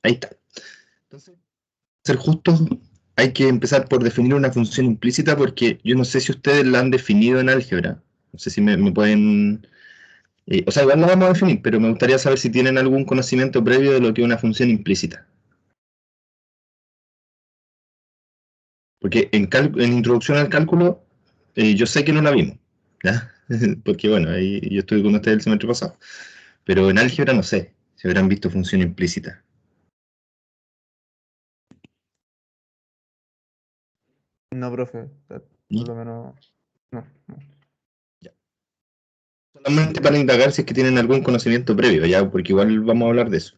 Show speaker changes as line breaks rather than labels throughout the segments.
Ahí está. Entonces, para ser justos, hay que empezar por definir una función implícita, porque yo no sé si ustedes la han definido en álgebra. No sé si me pueden... o sea, igual la vamos a definir, pero me gustaría saber si tienen algún conocimiento previo de lo que es una función implícita. Porque en introducción al cálculo, yo sé que no la vimos, ¿ya? Porque bueno, ahí yo estuve con ustedes el semestre pasado. Pero en álgebra no sé si habrán visto función implícita.
No, profe. Por lo menos. No.
Ya. Solamente para indagar si es que tienen algún conocimiento previo, ya, porque igual vamos a hablar de eso.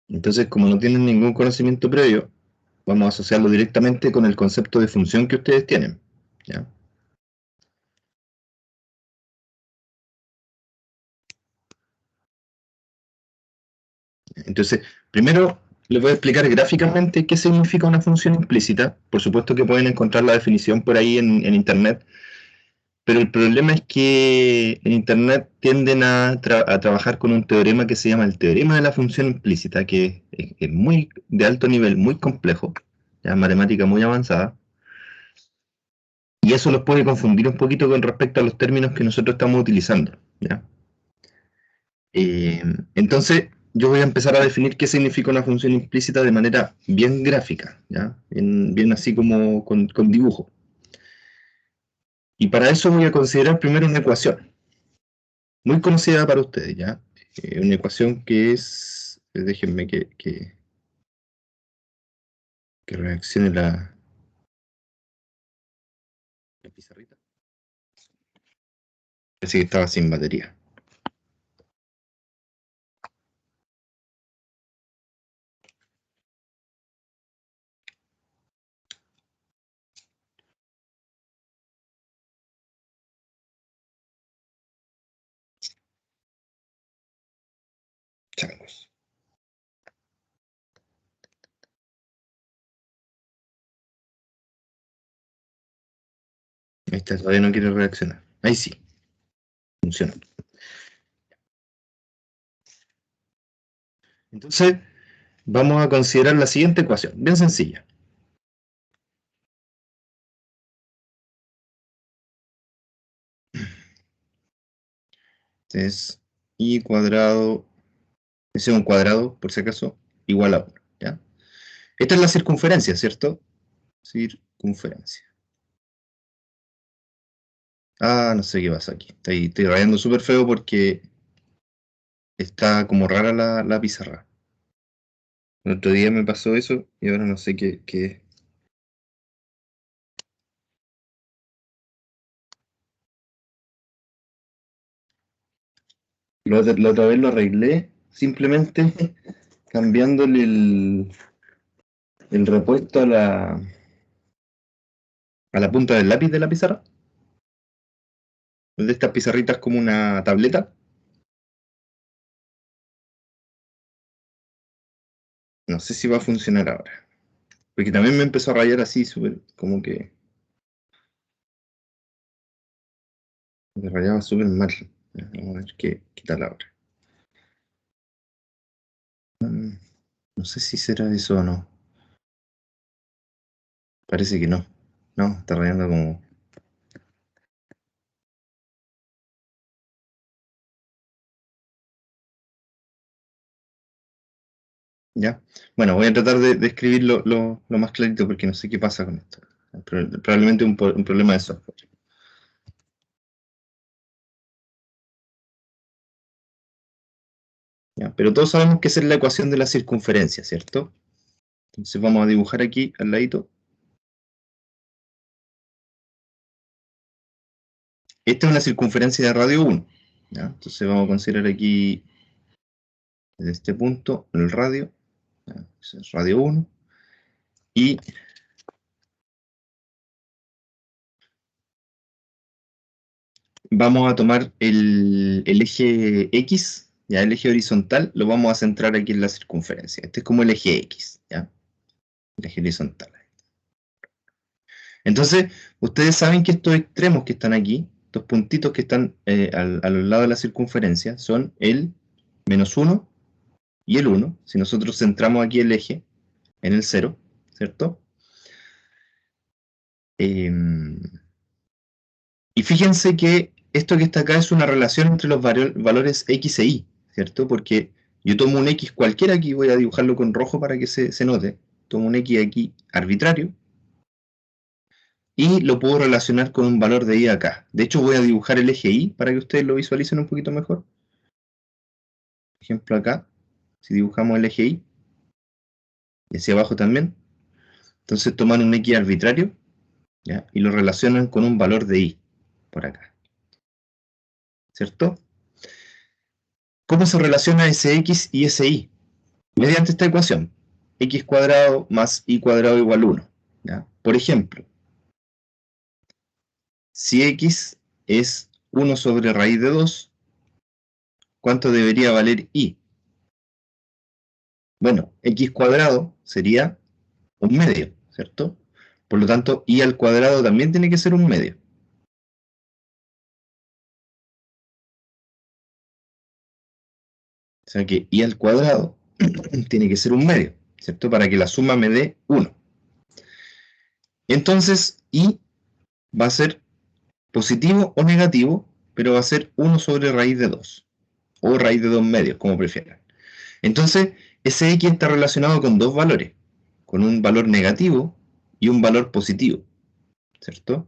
Entonces, como no tienen ningún conocimiento previo, vamos a asociarlo directamente con el concepto de función que ustedes tienen, ¿ya? Entonces, primero les voy a explicar gráficamente qué significa una función implícita. Por supuesto que pueden encontrar la definición por ahí en internet, pero el problema es que en internet tienden a trabajar con un teorema que se llama el teorema de la función implícita, que es muy de alto nivel, muy complejo, ya matemática muy avanzada, y eso los puede confundir un poquito con respecto a los términos que nosotros estamos utilizando, ¿ya? Entonces, yo voy a empezar a definir qué significa una función implícita de manera bien gráfica, ¿ya? Bien así como con dibujo. Y para eso voy a considerar primero una ecuación, muy conocida para ustedes, ¿ya? Una ecuación que es, déjenme que reaccione la pizarrita. Parece que estaba sin batería. Changos. Ahí está, todavía no quiere reaccionar. Ahí sí, funciona. Entonces, vamos a considerar la siguiente ecuación, bien sencilla. Es i cuadrado, ese es un cuadrado, por si acaso, igual a 1, ¿ya? Esta es la circunferencia, ¿cierto? Circunferencia. Ah, no sé qué pasa aquí. Estoy rayando súper feo porque está como rara la pizarra. El otro día me pasó eso y ahora no sé qué. La otra vez lo arreglé simplemente cambiándole el repuesto a la punta del lápiz de la pizarra. De estas pizarritas como una tableta. No sé si va a funcionar ahora. Porque también me empezó a rayar así, súper, como que me rayaba súper mal. Vamos a ver qué tal ahora. No sé si será eso o no. Parece que no. No, está rayando como... ¿Ya? Bueno, voy a tratar de escribirlo lo más clarito porque no sé qué pasa con esto. Probablemente un problema de software. ¿Ya? Pero todos sabemos que esa es la ecuación de la circunferencia, ¿cierto? Entonces vamos a dibujar aquí al ladito. Esta es una circunferencia de radio 1. ¿Ya? Entonces vamos a considerar aquí, desde este punto, el radio. ¿Ya? Ese es radio 1. Y vamos a tomar el eje X, ya el eje horizontal, lo vamos a centrar aquí en la circunferencia. Este es como el eje X, ¿ya? El eje horizontal. Entonces, ustedes saben que estos extremos que están aquí estos puntitos que están a los lados de la circunferencia, son el -1 y el 1. Si nosotros centramos aquí el eje en el 0, ¿cierto? Y fíjense que esto que está acá es una relación entre los valores x e y, ¿cierto? Porque yo tomo un x cualquiera, aquí voy a dibujarlo con rojo para que se note. Tomo un x aquí arbitrario y lo puedo relacionar con un valor de y acá. De hecho, voy a dibujar el eje y para que ustedes lo visualicen un poquito mejor. Por ejemplo, acá, si dibujamos el eje y hacia abajo también, entonces toman un x arbitrario, ¿ya? Y lo relacionan con un valor de y por acá, ¿cierto? ¿Cómo se relaciona ese x y ese y? Mediante esta ecuación, x cuadrado más y cuadrado igual 1. ¿Ya? Por ejemplo, si x es 1 sobre raíz de 2, ¿cuánto debería valer y? Bueno, x cuadrado sería un medio, ¿cierto? Por lo tanto, y al cuadrado también tiene que ser un medio. O sea que y al cuadrado tiene que ser un medio, ¿cierto? Para que la suma me dé 1. Entonces, y va a ser positivo o negativo, pero va a ser 1 sobre raíz de 2. O raíz de 2 medios, como prefieran. Entonces, ese x está relacionado con dos valores, con un valor negativo y un valor positivo, ¿cierto?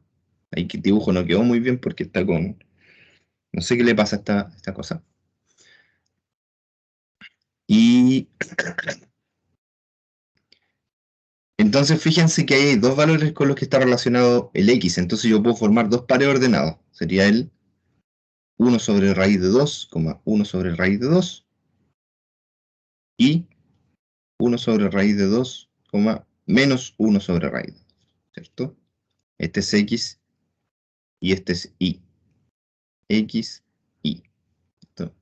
Ahí que el dibujo no quedó muy bien porque está con... No sé qué le pasa a esta cosa. Y entonces fíjense que hay dos valores con los que está relacionado el x, entonces yo puedo formar dos pares ordenados. Sería el 1 sobre raíz de 2, 1 sobre raíz de 2, y 1 sobre raíz de 2, menos 1 sobre raíz de 2, ¿cierto? Este es x y este es y. X, y. ¿Cierto?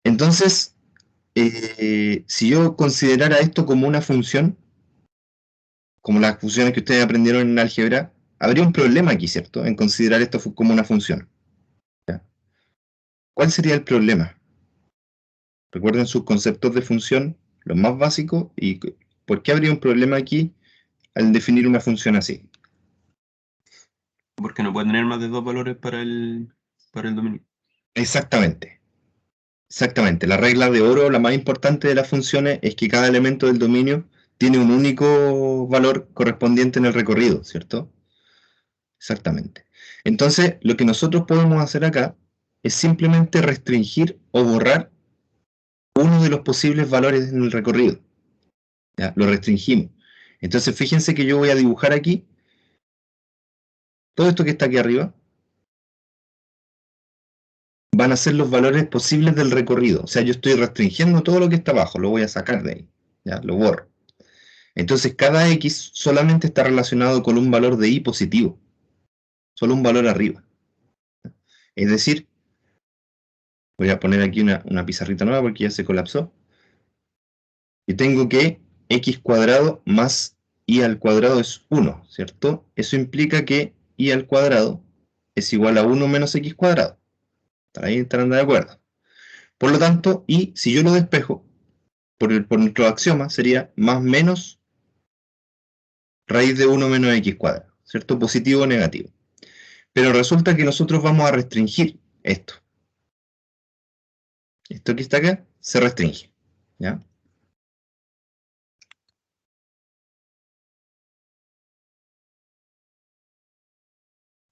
Entonces, si yo considerara esto como una función, como las funciones que ustedes aprendieron en álgebra, habría un problema aquí, ¿cierto? En considerar esto como una función. ¿Ya? ¿Cuál sería el problema? Recuerden sus conceptos de función, los más básicos, y ¿por qué habría un problema aquí al definir una función así?
Porque no puede tener más de dos valores para el dominio.
Exactamente. Exactamente. La regla de oro, la más importante de las funciones, es que cada elemento del dominio tiene un único valor correspondiente en el recorrido, ¿cierto? Exactamente. Entonces, lo que nosotros podemos hacer acá es simplemente restringir o borrar uno de los posibles valores en el recorrido. ¿Ya? Lo restringimos. Entonces, fíjense que yo voy a dibujar aquí todo esto que está aquí arriba. Van a ser los valores posibles del recorrido. O sea, yo estoy restringiendo todo lo que está abajo, lo voy a sacar de ahí. ¿Ya? Lo borro. Entonces, cada x solamente está relacionado con un valor de y positivo. Solo un valor arriba. Es decir, voy a poner aquí una pizarrita nueva porque ya se colapsó. Y tengo que x cuadrado más y al cuadrado es 1, ¿cierto? Eso implica que y al cuadrado es igual a 1 menos x cuadrado. Ahí estarán de acuerdo. Por lo tanto, y si yo lo despejo, por nuestro axioma, sería más menos raíz de 1 menos x cuadrado, ¿cierto? Positivo o negativo. Pero resulta que nosotros vamos a restringir esto. Esto que está acá se restringe, ¿ya?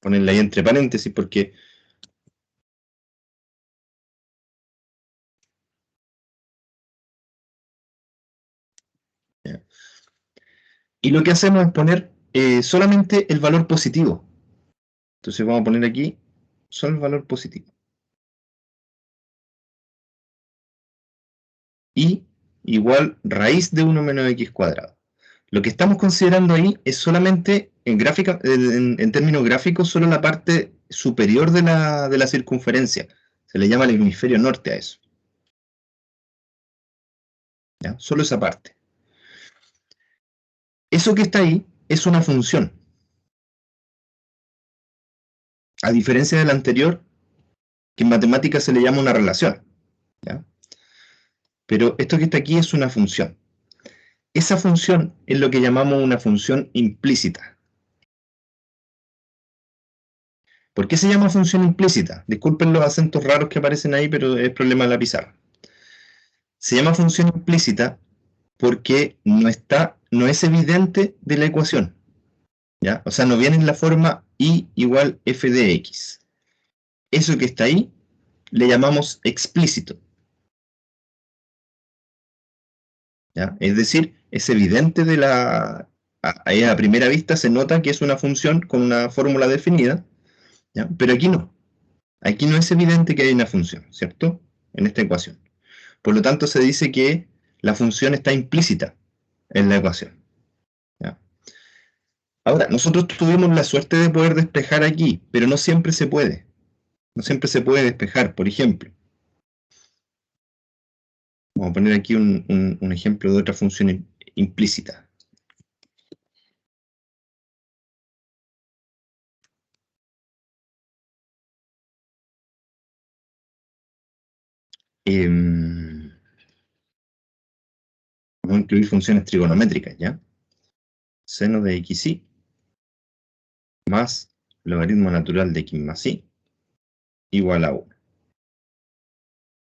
Ponerla ahí entre paréntesis porque... ¿ya? Y lo que hacemos es poner solamente el valor positivo. Entonces vamos a poner aquí solo el valor positivo. Y igual raíz de 1 menos x cuadrado. Lo que estamos considerando ahí es solamente, en términos gráficos, solo la parte superior de la circunferencia. Se le llama el hemisferio norte a eso. ¿Ya? Solo esa parte. Eso que está ahí es una función. a diferencia del anterior, que en matemáticas se le llama una relación, ¿ya? Pero esto que está aquí es una función. Esa función es lo que llamamos una función implícita. ¿Por qué se llama función implícita? Disculpen los acentos raros que aparecen ahí, pero es problema de la pizarra. Se llama función implícita porque no es evidente de la ecuación, ¿ya? O sea, no viene en la forma y igual f de x. Eso que está ahí le llamamos explícito, ¿ya? Es decir, es evidente de a primera vista se nota que es una función con una fórmula definida, ¿ya? Pero aquí no. Aquí no es evidente que hay una función, ¿cierto? En esta ecuación. Por lo tanto, se dice que la función está implícita en la ecuación, ¿ya? Ahora, nosotros tuvimos la suerte de poder despejar aquí, pero no siempre se puede. No siempre se puede despejar. Por ejemplo, vamos a poner aquí un ejemplo de otra función implícita. Vamos a incluir funciones trigonométricas, ¿ya? Seno de xy más logaritmo natural de x más y igual a 1.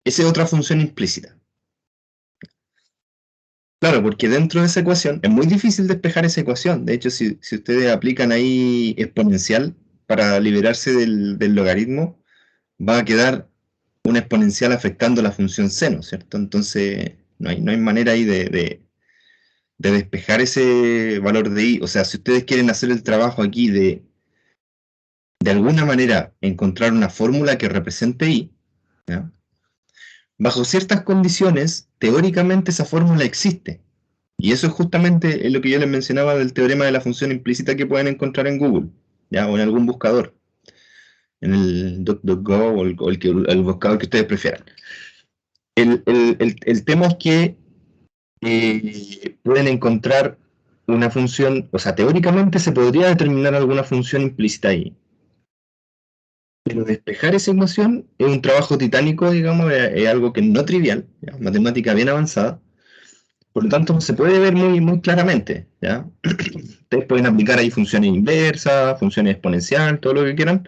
Esa es otra función implícita. Claro, porque dentro de esa ecuación es muy difícil despejar esa ecuación. De hecho, si ustedes aplican ahí exponencial para liberarse del logaritmo, va a quedar una exponencial afectando la función seno, ¿cierto? Entonces, no hay manera ahí de despejar ese valor de i. O sea, si ustedes quieren hacer el trabajo aquí de alguna manera encontrar una fórmula que represente i, ¿ya? Bajo ciertas condiciones, teóricamente esa fórmula existe. Y eso es justamente lo que yo les mencionaba del teorema de la función implícita que pueden encontrar en Google, ¿ya? O en algún buscador, en el DuckDuckGo o el buscador que ustedes prefieran. El tema es que pueden encontrar una función, o sea, teóricamente se podría determinar alguna función implícita ahí. Pero despejar esa ecuación es un trabajo titánico, digamos, es algo que no trivial, ¿ya? Matemática bien avanzada. Por lo tanto, se puede ver muy, muy claramente, ¿ya? Ustedes pueden aplicar ahí funciones inversas, funciones exponenciales, todo lo que quieran,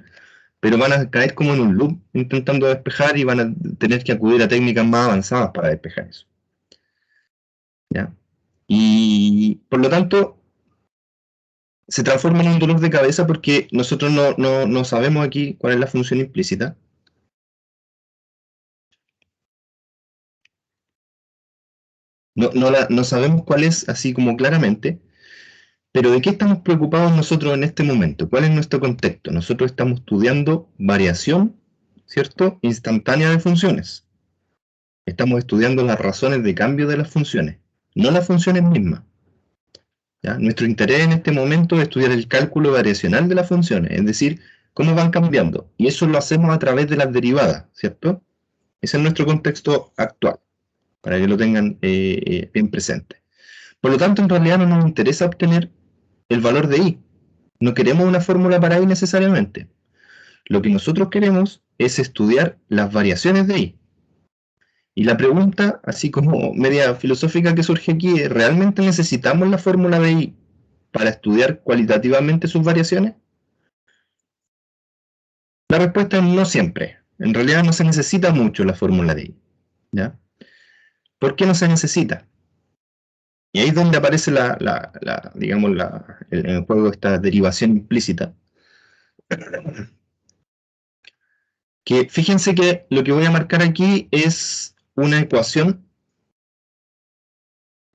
pero van a caer como en un loop intentando despejar y van a tener que acudir a técnicas más avanzadas para despejar eso, ¿ya? Y por lo tanto, se transforma en un dolor de cabeza porque nosotros no sabemos aquí cuál es la función implícita. No sabemos cuál es así como claramente, pero ¿de qué estamos preocupados nosotros en este momento? ¿Cuál es nuestro contexto? Nosotros estamos estudiando variación, ¿cierto? Instantánea de funciones. Estamos estudiando las razones de cambio de las funciones, no las funciones mismas, ¿ya? Nuestro interés en este momento es estudiar el cálculo variacional de las funciones, es decir, cómo van cambiando. Y eso lo hacemos a través de las derivadas, ¿cierto? Ese es nuestro contexto actual, para que lo tengan bien presente. Por lo tanto, en realidad no nos interesa obtener el valor de i. No queremos una fórmula para i necesariamente. Lo que nosotros queremos es estudiar las variaciones de i. Y la pregunta, así como media filosófica que surge aquí, es: ¿realmente necesitamos la fórmula de i para estudiar cualitativamente sus variaciones? La respuesta es no siempre. En realidad no se necesita mucho la fórmula de i, ¿ya? ¿Por qué no se necesita? Y ahí es donde aparece digamos, en el juego esta derivación implícita. Que fíjense que lo que voy a marcar aquí es una ecuación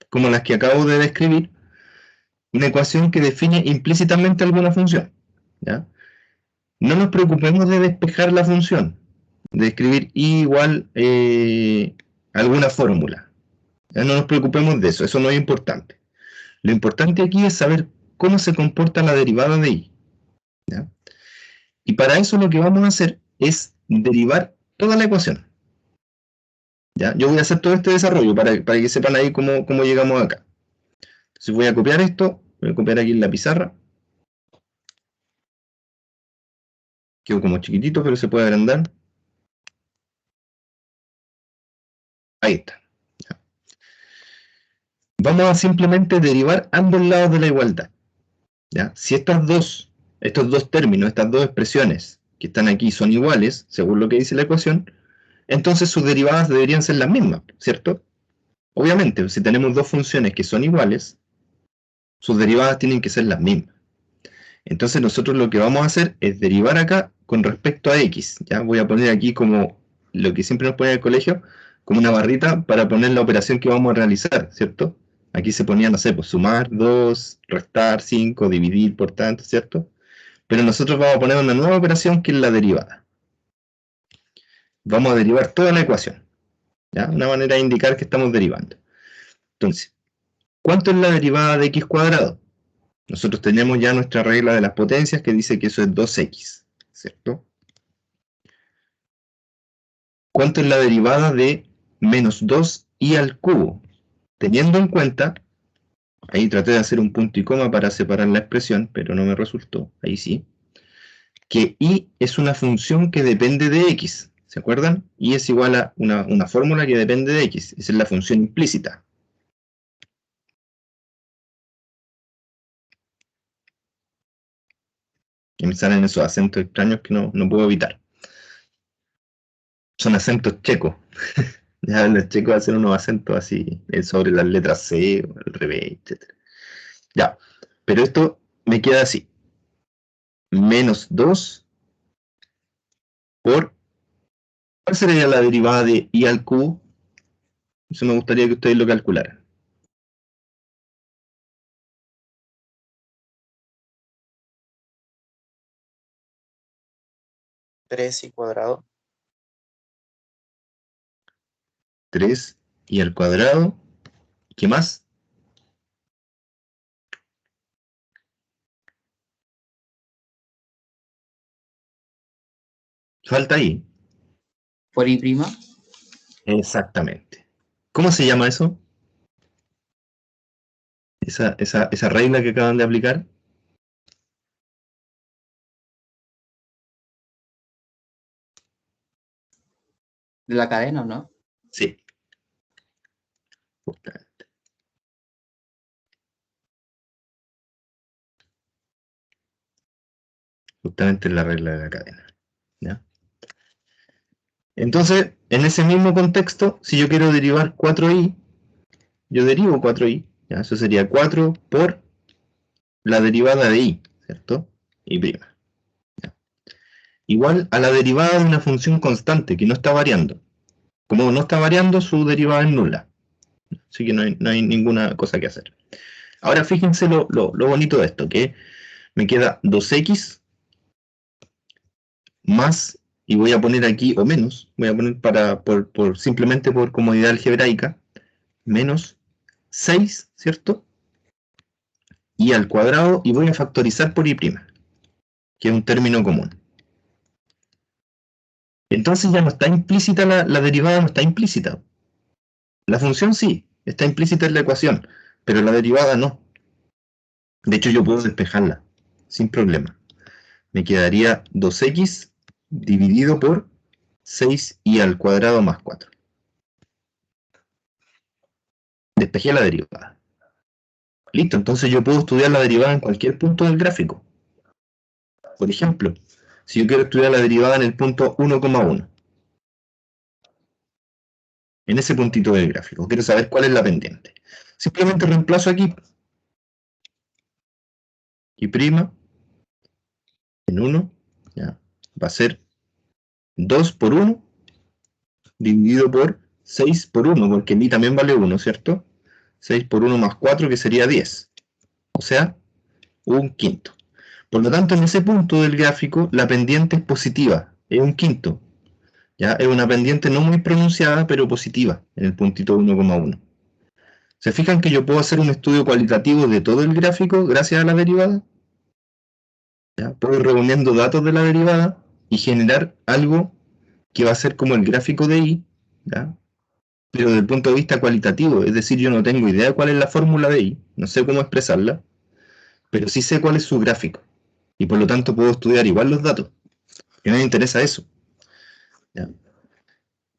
como las que acabo de describir, una ecuación que define implícitamente alguna función, ¿ya? No nos preocupemos de despejar la función, de escribir i igual alguna fórmula, ¿ya? No nos preocupemos de eso, eso no es importante. Lo importante aquí es saber cómo se comporta la derivada de i, ¿ya? Y para eso lo que vamos a hacer es derivar toda la ecuación, ¿ya? Yo voy a hacer todo este desarrollo para que sepan ahí cómo llegamos acá. Entonces voy a copiar esto, voy a copiar aquí en la pizarra. Quedó como chiquitito, pero se puede agrandar. Ahí está. Vamos a simplemente derivar ambos lados de la igualdad. ¿Ya? Si estos dos términos, estas dos expresiones que están aquí son iguales, según lo que dice la ecuación, entonces sus derivadas deberían ser las mismas, ¿cierto? Obviamente, si tenemos dos funciones que son iguales, sus derivadas tienen que ser las mismas. Entonces nosotros lo que vamos a hacer es derivar acá con respecto a x. ¿Ya? Voy a poner aquí como lo que siempre nos pone en el colegio, como una barrita para poner la operación que vamos a realizar, ¿cierto? Aquí se ponía, no sé, pues sumar 2, restar 5, dividir, por tanto, ¿cierto? Pero nosotros vamos a poner una nueva operación que es la derivada. Vamos a derivar toda la ecuación. ¿Ya? Una manera de indicar que estamos derivando. Entonces, ¿cuánto es la derivada de x cuadrado? Nosotros tenemos ya nuestra regla de las potencias que dice que eso es 2x, ¿cierto? ¿Cuánto es la derivada de menos 2i al cubo? Teniendo en cuenta, ahí traté de hacer un punto y coma para separar la expresión, pero no me resultó, ahí sí, que i es una función que depende de x, ¿se acuerdan? I es igual a una fórmula que depende de x, esa es la función implícita. Y me salen esos acentos extraños que no puedo evitar. Son acentos checos. Ya los checos hacen unos acentos así sobre las letras C, o al revés, etc. Ya, pero esto me queda así. Menos 2 por... ¿Cuál sería la derivada de i al cubo? Eso me gustaría que ustedes lo calcularan.
3i cuadrado.
3i al cuadrado. ¿Qué más? Falta i.
Por i prima.
Exactamente. ¿Cómo se llama eso? Esa regla que acaban de aplicar.
De la cadena, ¿no?
Sí. Justamente. Justamente es la regla de la cadena. ¿Ya? Entonces, en ese mismo contexto, si yo quiero derivar 4i, yo derivo 4i, ¿ya? Eso sería 4 por la derivada de i, ¿cierto? I'. ¿Ya? Igual a la derivada de una función constante que no está variando. Como no está variando, su derivada es nula. Así que no hay ninguna cosa que hacer. Ahora fíjense lo bonito de esto, que me queda 2x más, y voy a poner aquí, o menos, voy a poner simplemente por comodidad algebraica, menos 6, ¿cierto? Y al cuadrado, y voy a factorizar por i', que es un término común. Entonces ya no está implícita la derivada, no está implícita. La función sí, está implícita en la ecuación, pero la derivada no. De hecho yo puedo despejarla, sin problema. Me quedaría 2x dividido por 6i al cuadrado más 4. Despejé la derivada. Listo, entonces yo puedo estudiar la derivada en cualquier punto del gráfico. Por ejemplo, si yo quiero estudiar la derivada en el punto 1,1, en ese puntito del gráfico, quiero saber cuál es la pendiente. Simplemente reemplazo aquí y prima en 1, ya, va a ser 2 por 1 dividido por 6 por 1, porque mi también vale 1, ¿cierto? 6 por 1 más 4, que sería 10. O sea, un quinto. Por lo tanto, en ese punto del gráfico, la pendiente es positiva, es un quinto. ¿Ya? Es una pendiente no muy pronunciada, pero positiva, en el puntito 1,1. ¿Se fijan que yo puedo hacer un estudio cualitativo de todo el gráfico gracias a la derivada? ¿Ya? Puedo ir reuniendo datos de la derivada y generar algo que va a ser como el gráfico de i, ¿ya? Pero desde el punto de vista cualitativo, es decir, yo no tengo idea de cuál es la fórmula de i, no sé cómo expresarla, pero sí sé cuál es su gráfico, y por lo tanto puedo estudiar igual los datos. Que no me interesa eso. ¿Ya?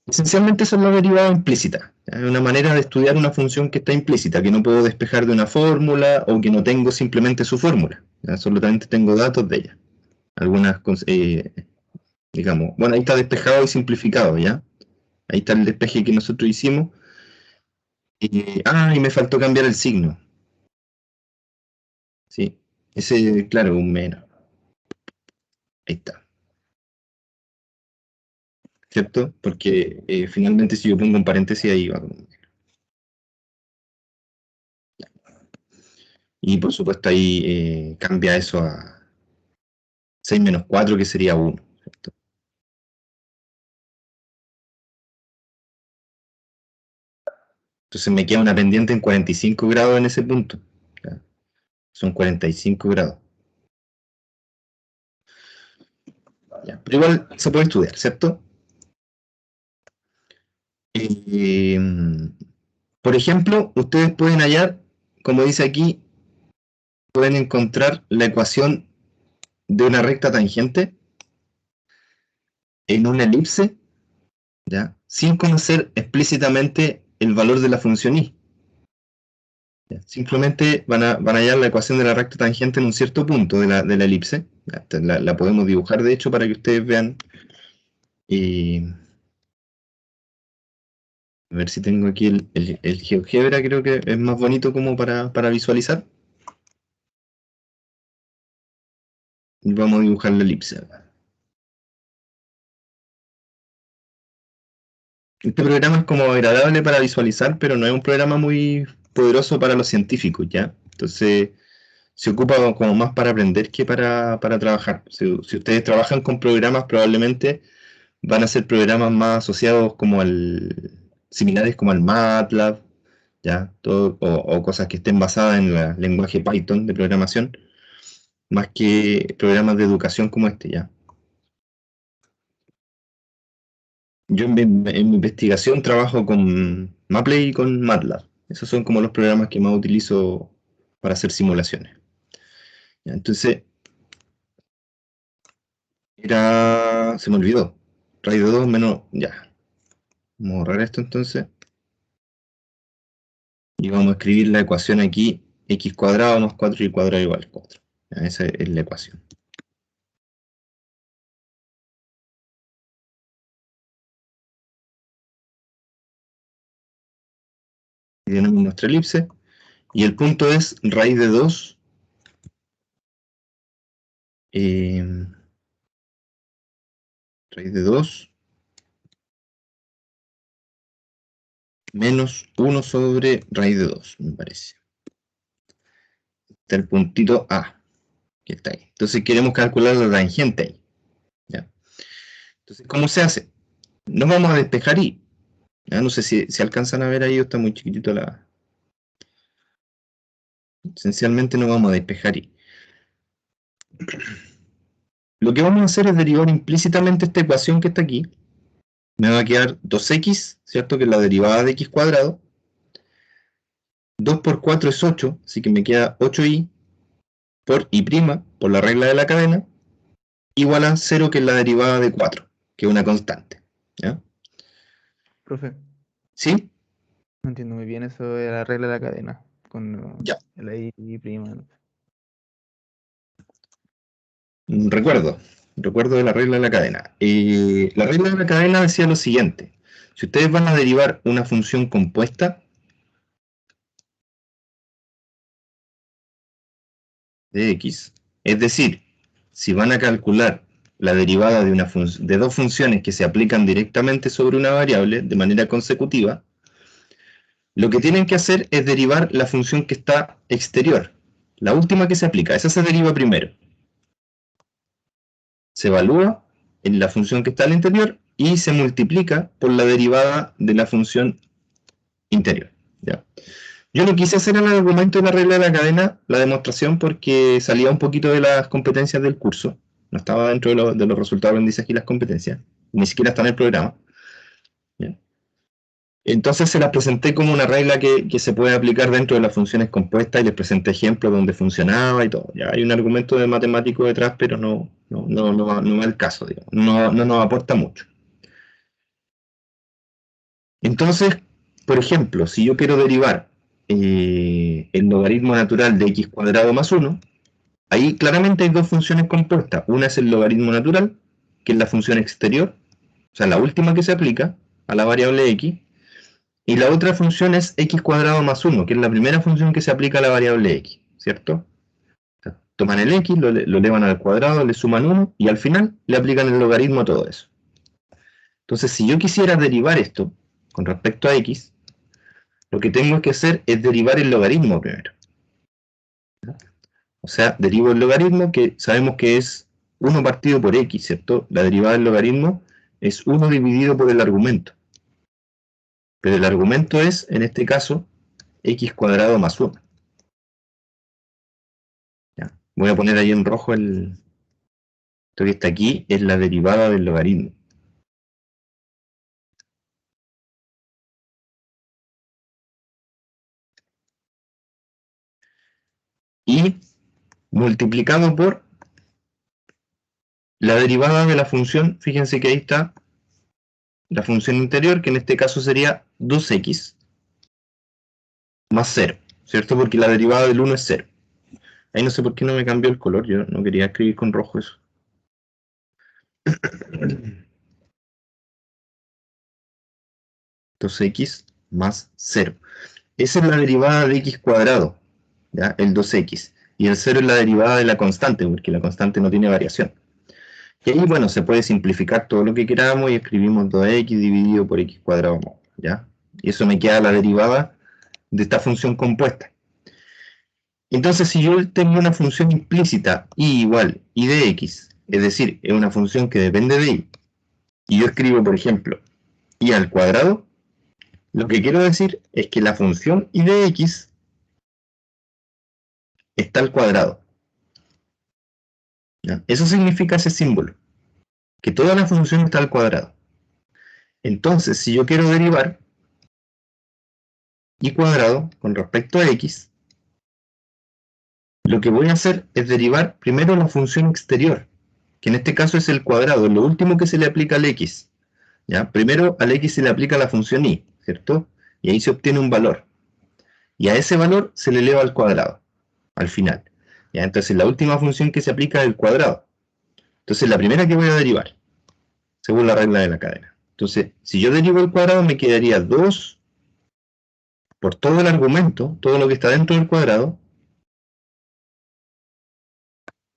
Esencialmente eso es la derivada implícita. ¿Ya? Es una manera de estudiar una función que está implícita, que no puedo despejar de una fórmula o que no tengo simplemente su fórmula. ¿Ya? Solamente tengo datos de ella. Algunas, digamos, bueno, ahí está despejado y simplificado, ¿ya? Ahí está el despeje que nosotros hicimos. Y me faltó cambiar el signo. Sí, ese, claro, un menos. Ahí está. ¿Cierto? Porque finalmente si yo pongo un paréntesis ahí va con un menos. Y por supuesto ahí cambia eso a 6 menos 4, que sería 1. ¿Cierto? Entonces me queda una pendiente en 45 grados en ese punto. ¿Ya? Son 45 grados. ¿Ya? Pero igual se puede estudiar, ¿cierto? Eh, por ejemplo, ustedes pueden hallar, como dice aquí, pueden encontrar la ecuación de una recta tangente en una elipse, ¿ya? Sin conocer explícitamente el valor de la función y. ¿Ya? Simplemente van a hallar la ecuación de la recta tangente en un cierto punto de la elipse. ¿Ya? La podemos dibujar, de hecho, para que ustedes vean. A ver si tengo aquí el GeoGebra, creo que es más bonito como para visualizar. Y vamos a dibujar la elipse. Este programa es como agradable para visualizar, pero no es un programa muy poderoso para los científicos, ¿ya? Entonces, se ocupa como más para aprender que para trabajar. Si ustedes trabajan con programas, probablemente van a ser programas más asociados como similares como al MATLAB, ¿ya? O cosas que estén basadas en el lenguaje Python de programación, más que programas de educación como este, ¿ya? Yo en mi investigación trabajo con Maple y con MATLAB. Esos son como los programas que más utilizo para hacer simulaciones. ¿Ya? Entonces, se me olvidó. Raíz de 2 menos, ya. Vamos a borrar esto entonces. Y vamos a escribir la ecuación aquí, x cuadrado más 4y cuadrado igual a 4. Ya, esa es la ecuación. Y tenemos nuestra elipse. Y el punto es raíz de 2 raíz de 2 menos 1 sobre raíz de 2, me parece. Está el puntito A, que está ahí. Entonces queremos calcular la tangente ahí. ¿Ya? Entonces, ¿cómo se hace? Nos vamos a despejar y. ¿Ya? No sé si alcanzan a ver ahí, está muy chiquitito la. Esencialmente nos vamos a despejar y. Lo que vamos a hacer es derivar implícitamente esta ecuación que está aquí. Me va a quedar 2x, ¿cierto? Que es la derivada de x cuadrado. 2 por 4 es 8, así que me queda 8y por y', por la regla de la cadena, igual a 0, que es la derivada de 4, que es una constante. ¿Ya?
Profe,
¿Sí?
no entiendo muy bien eso de la regla de la cadena con
Ya.
la I prima. ¿No?
Recuerdo de la regla de la cadena. La regla de la cadena decía lo siguiente. Si ustedes van a derivar una función compuesta de x, es decir, si van a calcular la derivada de dos funciones que se aplican directamente sobre una variable de manera consecutiva, lo que tienen que hacer es derivar la función que está exterior, la última que se aplica, esa se deriva primero. Se evalúa en la función que está al interior y se multiplica por la derivada de la función interior. ¿Ya? Yo no quise hacer en el argumento de la regla de la cadena la demostración porque salía un poquito de las competencias del curso. No estaba dentro de los resultados de aprendizaje y las competencias. Ni siquiera está en el programa. ¿Ya? Entonces se las presenté como una regla que se puede aplicar dentro de las funciones compuestas y les presenté ejemplos donde funcionaba y todo. Ya hay un argumento de matemático detrás, pero no es el caso, digamos. No nos aporta mucho. Entonces, por ejemplo, si yo quiero derivar el logaritmo natural de x cuadrado más 1, ahí claramente hay dos funciones compuestas. Una es el logaritmo natural, que es la función exterior, o sea, la última que se aplica a la variable x, y la otra función es x cuadrado más 1, que es la primera función que se aplica a la variable x, ¿cierto? O sea, toman el x, lo elevan al cuadrado, le suman 1, y al final le aplican el logaritmo a todo eso. Entonces, si yo quisiera derivar esto con respecto a x, lo que tengo que hacer es derivar el logaritmo primero. O sea, derivo el logaritmo, que sabemos que es 1 partido por x, ¿cierto? La derivada del logaritmo es 1 dividido por el argumento. Pero el argumento es, en este caso, x cuadrado más 1. ¿Ya? Voy a poner ahí en rojo esto que está aquí, es la derivada del logaritmo. Y multiplicado por la derivada de la función, fíjense que ahí está la función interior, que en este caso sería 2x más 0, ¿cierto? Porque la derivada del 1 es 0. Ahí no sé por qué no me cambió el color, yo no quería escribir con rojo eso. 2x más 0. Esa es la derivada de x cuadrado, ¿ya? El 2x. Y el 0 es la derivada de la constante, porque la constante no tiene variación. Y ahí, bueno, se puede simplificar todo lo que queramos y escribimos 2x dividido por x cuadrado, ¿ya? Y eso me queda la derivada de esta función compuesta. Entonces, si yo tengo una función implícita y igual y de x, es decir, es una función que depende de y, y yo escribo, por ejemplo, y al cuadrado, lo que quiero decir es que la función y de x está al cuadrado. ¿Ya? Eso significa ese símbolo, que toda la función está al cuadrado. Entonces, si yo quiero derivar y cuadrado con respecto a x, lo que voy a hacer es derivar primero la función exterior, que en este caso es el cuadrado, lo último que se le aplica al x. ¿Ya? Primero al x se le aplica la función y, ¿cierto? Y ahí se obtiene un valor. Y a ese valor se le eleva al cuadrado, al final. ¿Ya? Entonces la última función que se aplica es el cuadrado. Entonces la primera que voy a derivar, según la regla de la cadena. Entonces, si yo derivo el cuadrado, me quedaría 2 por todo el argumento, todo lo que está dentro del cuadrado,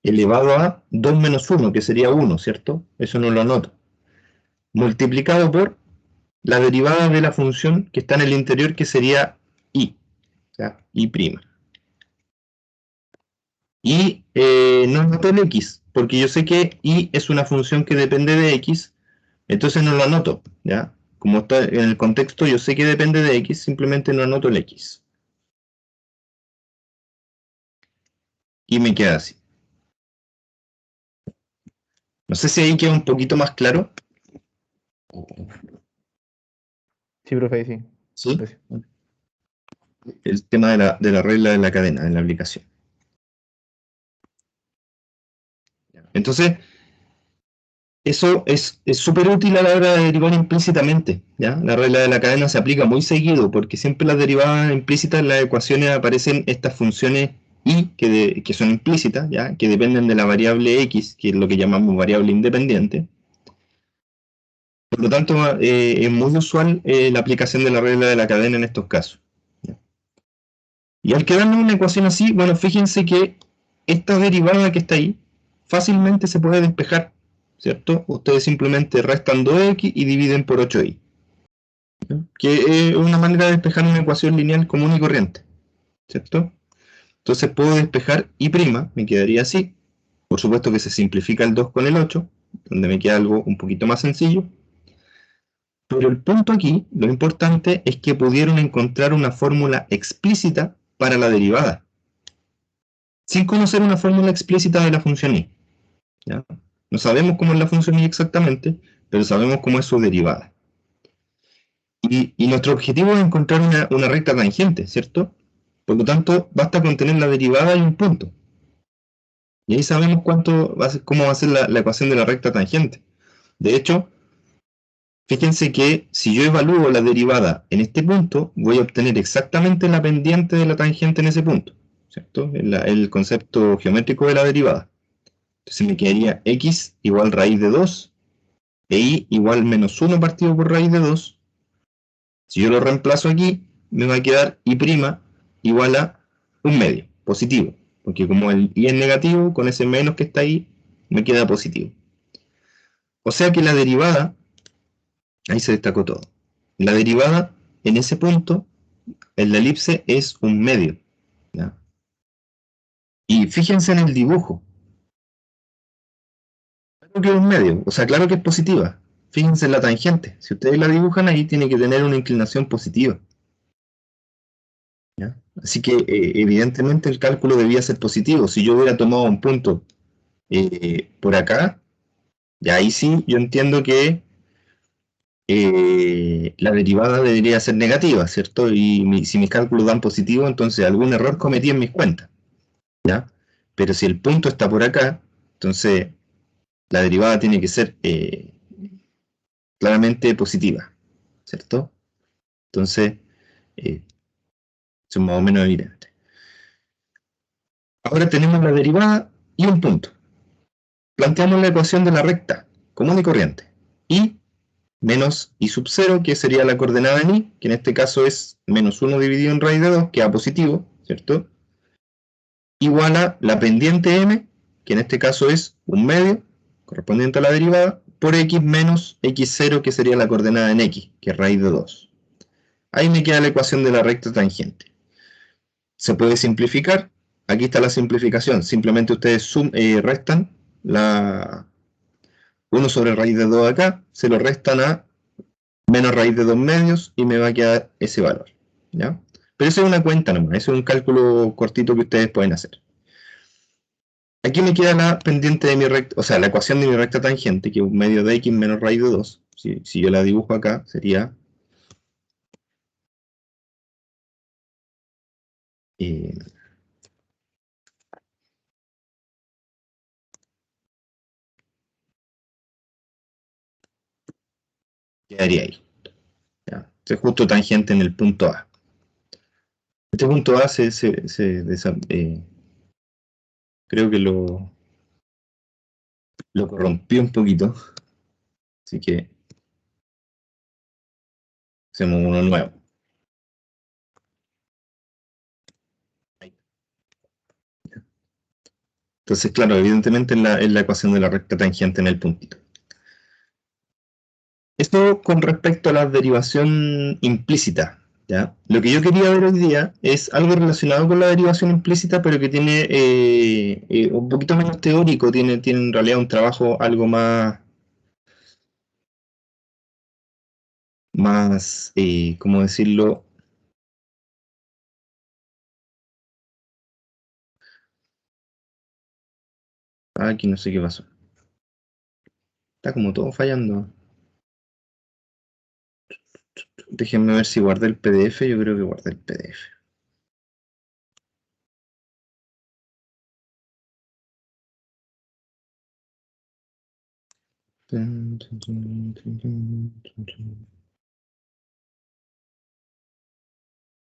elevado a 2 menos 1, que sería 1, ¿cierto? Eso no lo anoto. Multiplicado por la derivada de la función que está en el interior, que sería y, o sea, y'. Y no anoto el x, porque yo sé que y es una función que depende de x, entonces no lo anoto, ¿ya? Como está en el contexto, yo sé que depende de x, simplemente no anoto el x. Y me queda así. No sé si ahí queda un poquito más claro.
Sí, profe, sí.
¿Sí?
Gracias.
El tema de la regla de la cadena, de la aplicación. Entonces, eso es súper útil a la hora de derivar implícitamente, ¿ya? La regla de la cadena se aplica muy seguido, porque siempre las derivadas implícitas en las ecuaciones aparecen estas funciones y que son implícitas, ¿ya? Que dependen de la variable x, que es lo que llamamos variable independiente. Por lo tanto, es muy usual la aplicación de la regla de la cadena en estos casos, ¿ya? Y al quedarnos una ecuación así, bueno, fíjense que esta derivada que está ahí fácilmente se puede despejar, ¿cierto? Ustedes simplemente restan 2x y dividen por 8y, ¿no? Que es una manera de despejar una ecuación lineal común y corriente, ¿cierto? Entonces puedo despejar y', me quedaría así. Por supuesto que se simplifica el 2 con el 8, donde me queda algo un poquito más sencillo. Pero el punto aquí, lo importante, es que pudieron encontrar una fórmula explícita para la derivada, sin conocer una fórmula explícita de la función y, ¿ya? No sabemos cómo es la función y exactamente, pero sabemos cómo es su derivada. Y nuestro objetivo es encontrar una recta tangente, ¿cierto? Por lo tanto, basta con tener la derivada y un punto. Y ahí sabemos cómo va a ser la ecuación de la recta tangente. De hecho, fíjense que si yo evalúo la derivada en este punto, voy a obtener exactamente la pendiente de la tangente en ese punto, ¿cierto? El concepto geométrico de la derivada. Entonces me quedaría x igual raíz de 2 e y igual menos 1 partido por raíz de 2. Si yo lo reemplazo aquí, me va a quedar y' igual a un medio, positivo. Porque como el y es negativo, con ese menos que está ahí, me queda positivo. O sea que la derivada, ahí se destacó todo. La derivada en ese punto, en la elipse, es un medio, ¿ya? Y fíjense en el dibujo. Claro que es un medio, o sea, claro que es positiva. Fíjense en la tangente. Si ustedes la dibujan ahí, tiene que tener una inclinación positiva, ¿ya? Así que evidentemente el cálculo debía ser positivo. Si yo hubiera tomado un punto por acá, ya ahí sí yo entiendo que la derivada debería ser negativa, ¿cierto? Y si mis cálculos dan positivo, entonces algún error cometí en mis cuentas, ¿ya? Pero si el punto está por acá, entonces la derivada tiene que ser claramente positiva, ¿cierto? Entonces, es más o menos evidente. Ahora tenemos la derivada y un punto. Planteamos la ecuación de la recta común y corriente. Y menos y sub 0, que sería la coordenada en y, que en este caso es menos 1 dividido en raíz de 2, que da positivo, ¿cierto? Igual a la pendiente m, que en este caso es un medio, correspondiente a la derivada, por x menos x0, que sería la coordenada en x, que es raíz de 2. Ahí me queda la ecuación de la recta tangente. Se puede simplificar. Aquí está la simplificación. Simplemente ustedes restan 1 sobre raíz de 2 acá, se lo restan a menos raíz de 2 medios y me va a quedar ese valor, ¿ya? Pero eso es una cuenta nomás, eso es un cálculo cortito que ustedes pueden hacer. Aquí me queda la pendiente de mi recta, o sea, la ecuación de mi recta tangente, que es un medio de x menos raíz de 2. Si yo la dibujo acá, sería quedaría ahí, ¿ya? Este es justo tangente en el punto A. Este punto A creo que lo corrompió un poquito, así que hacemos uno nuevo. Entonces, claro, evidentemente es la ecuación de la recta tangente en el puntito. Esto con respecto a la derivación implícita, ¿ya? Lo que yo quería ver hoy día es algo relacionado con la derivación implícita, pero que tiene un poquito menos teórico, tiene en realidad un trabajo algo más, ¿cómo decirlo? Aquí no sé qué pasó. Está como todo fallando. Déjenme ver si guardé el PDF. Yo creo que guardé el PDF.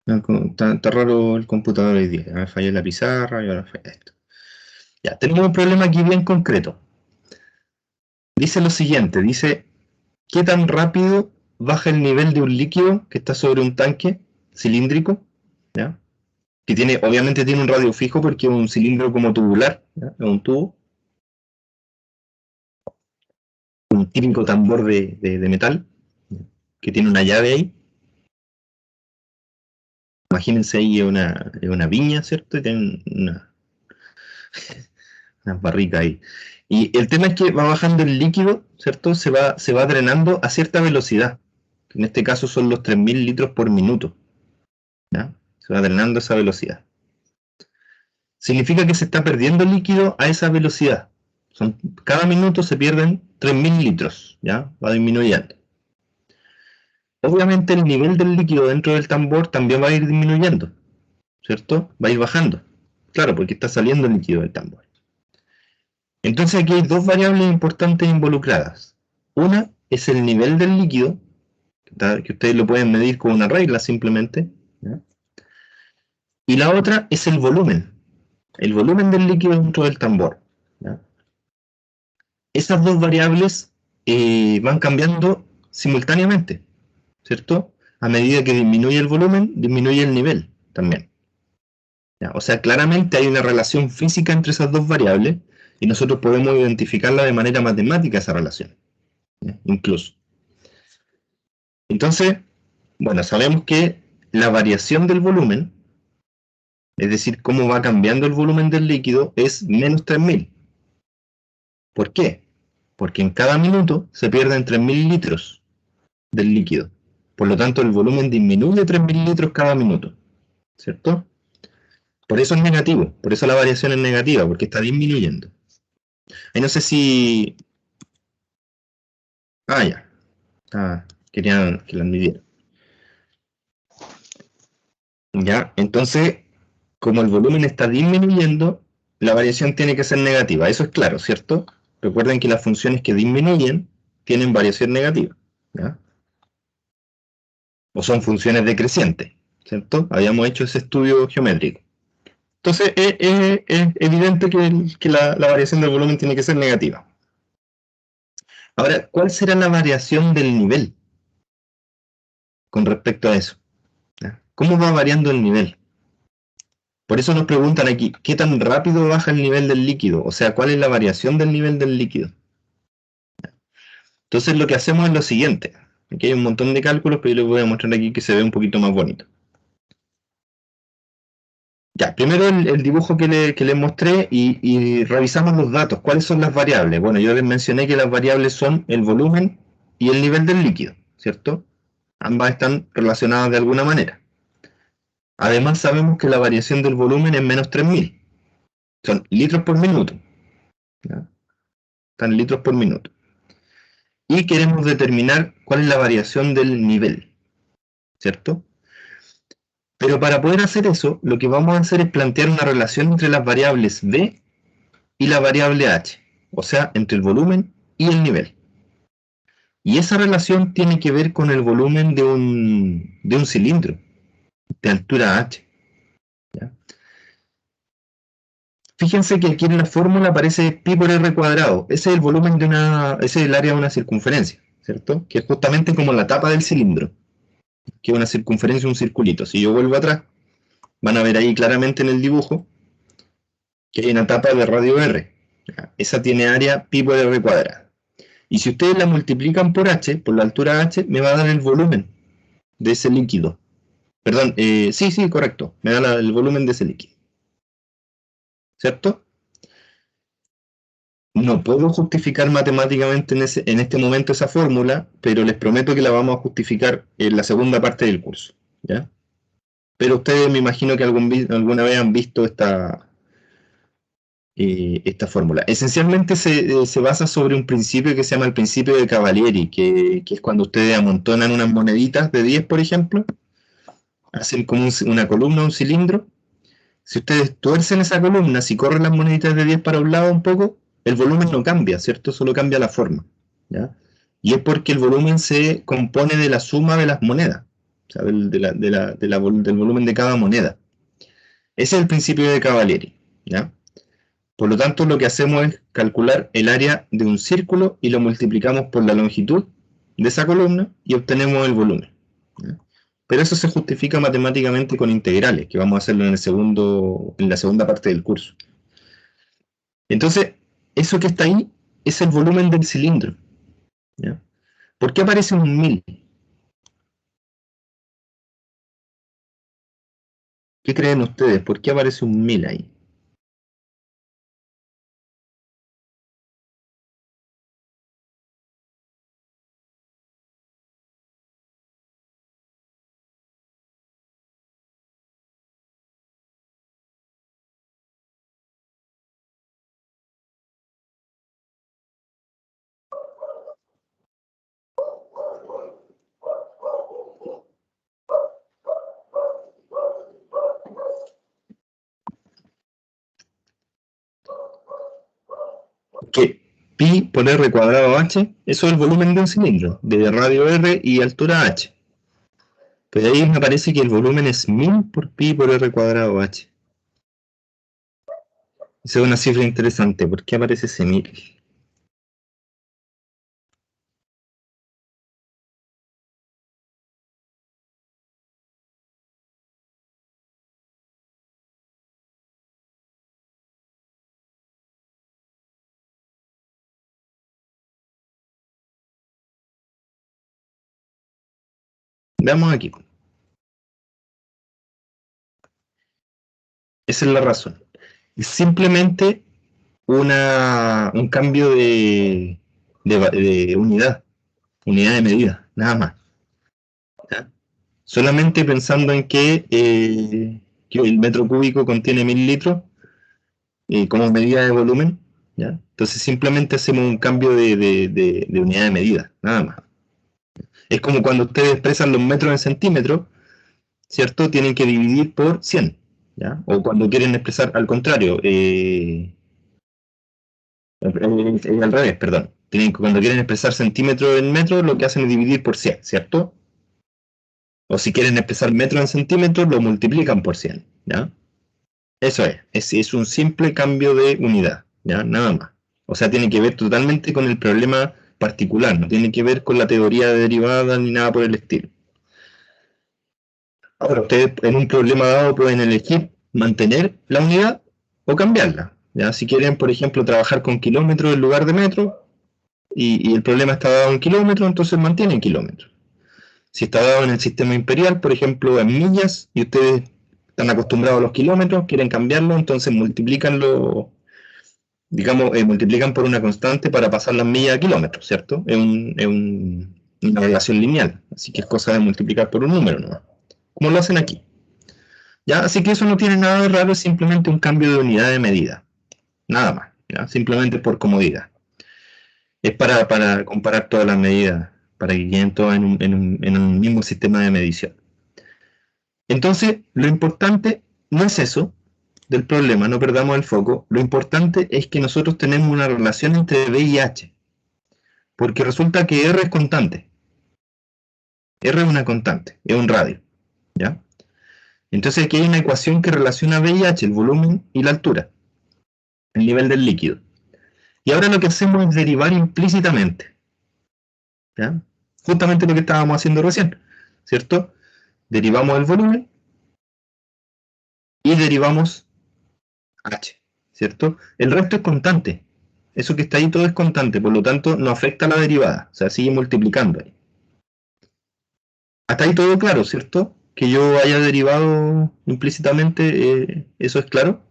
Está raro el computador hoy día. Me falló la pizarra y ahora falla esto. Ya, tenemos un problema aquí bien concreto. Dice lo siguiente, dice, ¿qué tan rápido baja el nivel de un líquido que está sobre un tanque cilíndrico? ¿Ya? Que obviamente tiene un radio fijo porque es un cilindro como tubular, ¿ya? Es un tubo, un típico tambor de metal, que tiene una llave ahí. Imagínense ahí una viña, ¿cierto? Y tiene una barrica ahí. Y el tema es que va bajando el líquido, ¿cierto? Se va drenando a cierta velocidad. En este caso son los 3000 litros por minuto, ¿ya? Se va drenando a esa velocidad. Significa que se está perdiendo líquido a esa velocidad. Cada minuto se pierden 3000 litros, ¿ya? Va disminuyendo. obviamente el nivel del líquido dentro del tambor también va a ir disminuyendo, ¿cierto? Va a ir bajando. Claro, porque está saliendo el líquido del tambor. Entonces aquí hay dos variables importantes involucradas. Una es el nivel del líquido, que ustedes lo pueden medir con una regla simplemente, ¿ya? Y la otra es el volumen del líquido dentro del tambor, ¿ya? Esas dos variables van cambiando simultáneamente, ¿cierto? A medida que disminuye el volumen, disminuye el nivel también, ¿ya? O sea, claramente hay una relación física entre esas dos variables y nosotros podemos identificarla de manera matemática esa relación, ¿ya? Incluso. Entonces, bueno, sabemos que la variación del volumen, es decir, cómo va cambiando el volumen del líquido, es menos 3000. ¿Por qué? Porque en cada minuto se pierden 3000 litros del líquido. Por lo tanto, el volumen disminuye 3000 litros cada minuto, ¿cierto? Por eso es negativo, por eso la variación es negativa, porque está disminuyendo. Ahí no sé si... Ah, ya. Quería que la midiera. Ya, entonces, como el volumen está disminuyendo, la variación tiene que ser negativa. Eso es claro, ¿cierto? Recuerden que las funciones que disminuyen tienen variación negativa, ¿ya? O son funciones decrecientes, ¿cierto? Habíamos hecho ese estudio geométrico. Entonces, es evidente que la variación del volumen tiene que ser negativa. Ahora, ¿cuál será la variación del nivel con respecto a eso? ¿Ya? ¿Cómo va variando el nivel? Por eso nos preguntan aquí, ¿qué tan rápido baja el nivel del líquido? O sea, ¿cuál es la variación del nivel del líquido? Entonces lo que hacemos es lo siguiente. Aquí hay un montón de cálculos, pero yo les voy a mostrar aquí que se ve un poquito más bonito. Ya, primero el dibujo que les mostré y revisamos los datos. ¿Cuáles son las variables? Bueno, yo les mencioné que las variables son el volumen y el nivel del líquido, ¿cierto? Ambas están relacionadas de alguna manera. Además sabemos que la variación del volumen es menos 3000. Son litros por minuto, ¿ya? Están litros por minuto. Y queremos determinar cuál es la variación del nivel, ¿cierto? Pero para poder hacer eso, lo que vamos a hacer es plantear una relación entre las variables B y la variable H, o sea, entre el volumen y el nivel. Y esa relación tiene que ver con el volumen de un cilindro de altura H, ¿ya? Fíjense que aquí en la fórmula aparece pi por r cuadrado. Ese es el volumen ese es el área de una circunferencia, ¿cierto? Que es justamente como la tapa del cilindro, que es una circunferencia, un circulito. Si yo vuelvo atrás, van a ver ahí claramente en el dibujo que hay una tapa de radio R. Esa tiene área pi por r cuadrada. Y si ustedes la multiplican por h, por la altura h, me va a dar el volumen de ese líquido. Perdón, sí, correcto. Me da el volumen de ese líquido. ¿Cierto? No puedo justificar matemáticamente en este momento esa fórmula, pero les prometo que la vamos a justificar en la segunda parte del curso, ¿ya? Pero ustedes me imagino que alguna vez han visto esta fórmula. Esencialmente se basa sobre un principio que se llama el principio de Cavalieri, que es cuando ustedes amontonan unas moneditas de 10, por ejemplo, hacen como una columna, un cilindro. Si ustedes tuercen esa columna, si corren las moneditas de 10 para un lado un poco, el volumen no cambia, ¿cierto? Solo cambia la forma, ¿ya? Y es porque el volumen se compone de la suma de las monedas, o sea, del volumen de cada moneda. Ese es el principio de Cavalieri, ¿ya? Por lo tanto, lo que hacemos es calcular el área de un círculo y lo multiplicamos por la longitud de esa columna y obtenemos el volumen, ¿ya? Pero eso se justifica matemáticamente con integrales, que vamos a hacerlo en la segunda parte del curso. Entonces, eso que está ahí es el volumen del cilindro, ¿ya? ¿Por qué aparece un 1000? ¿Qué creen ustedes? ¿Por qué aparece un 1000 ahí? que pi por r cuadrado h, eso es el volumen de un cilindro, de radio r y altura h. Pero ahí me parece que el volumen es 1000 por pi por r cuadrado h. Esa es una cifra interesante. ¿Por qué aparece ese 1000? Veamos aquí. Esa es la razón. Es simplemente un cambio de unidad de medida, nada más. ¿Ya? Solamente pensando en que el metro cúbico contiene 1000 litros como medida de volumen, ¿ya? Entonces simplemente hacemos un cambio de unidad de medida, nada más. Es como cuando ustedes expresan los metros en centímetros, ¿cierto? Tienen que dividir por 100, ¿ya? O cuando quieren expresar al contrario, al revés, perdón. Cuando quieren expresar centímetros en metros, lo que hacen es dividir por 100, ¿cierto? O si quieren expresar metros en centímetros, lo multiplican por 100, ¿ya? Eso es un simple cambio de unidad, ¿ya? Nada más. O sea, tiene que ver totalmente con el problema particular, no tiene que ver con la teoría de derivadas ni nada por el estilo. Ahora, ustedes en un problema dado pueden elegir mantener la unidad o cambiarla, ¿ya? Si quieren, por ejemplo, trabajar con kilómetros en lugar de metros, y el problema está dado en kilómetros, entonces mantienen kilómetros. Si está dado en el sistema imperial, por ejemplo, en millas, y ustedes están acostumbrados a los kilómetros, quieren cambiarlo, entonces multiplican por una constante para pasar las millas a kilómetros, ¿cierto? Es una relación lineal, así que es cosa de multiplicar por un número, ¿no? Como lo hacen aquí. ¿Ya? Así que eso no tiene nada de raro, es simplemente un cambio de unidad de medida, nada más, ¿ya? Simplemente por comodidad. Es para comparar todas las medidas, para que queden todas en un mismo sistema de medición. Entonces, lo importante no es eso del problema, no perdamos el foco. Lo importante es que nosotros tenemos una relación entre B y H, porque resulta que R es constante. R es una constante, es un radio, ¿ya? Entonces aquí hay una ecuación que relaciona B y H, el volumen y la altura, el nivel del líquido. Y ahora lo que hacemos es derivar implícitamente, ¿ya? Justamente lo que estábamos haciendo recién, ¿cierto? Derivamos el volumen y derivamos H, ¿cierto? El resto es constante. Eso que está ahí todo es constante, por lo tanto no afecta a la derivada, o sea, sigue multiplicando ahí. Hasta ahí todo claro, ¿cierto? Que yo haya derivado implícitamente, ¿eso es claro?